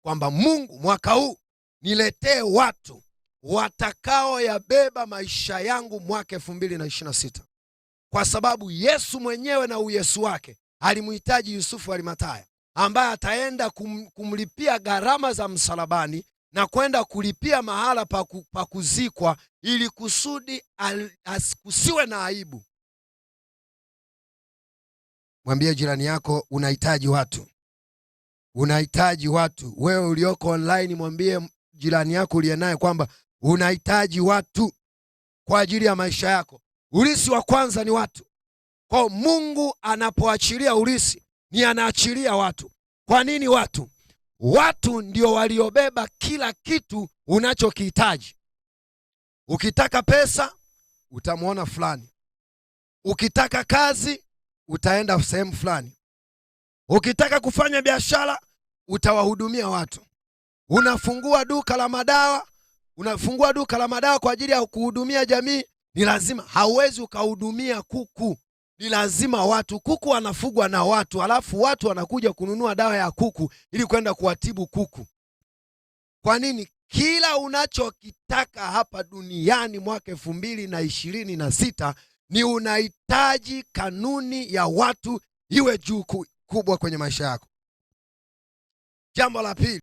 kwamba Mungu mwaka huu niletee watu watakao yabeba maisha yangu mwaka 2026, kwa sababu Yesu mwenyewe na uyesu wake alimhitaji Yusufu Arimathaya ambaye ataenda kumlipia gharama za msalabani na kwenda kulipia mahala pa kuzikwa ili kusudi kusiwe na aibu. Mwambie jirani yako unahitaji watu. Unahitaji watu. Wewe ulioko online mwambie jirani yako uliye naye kwamba unahitaji watu kwa ajili ya maisha yako. Ulisi wa kwanza ni watu. Kwa Mungu anapoachilia ulisi ni anaachilia watu. Kwa nini watu? Watu ndio waliobeba kila kitu unachokihitaji. Ukitaka pesa utamwona fulani. Ukitaka kazi utaenda sehemu fulani. Ukitaka kufanya biashara utawahudumia watu. Unafungua duka la madawa kwa ajili ya kuhudumia jamii, ni lazima. Hauwezi ukahudumia kuku, ni lazima watu. Kuku wanafugwa na watu, alafu watu wanakuja kununua dawa ya kuku ili kwenda kuwatibu kuku. Kwa nini? Kila unachokitaka hapa duniani mwaka 2026 ni unahitaji kanuni ya watu iwe juu kubwa kwenye maisha yako. Jambo la pili,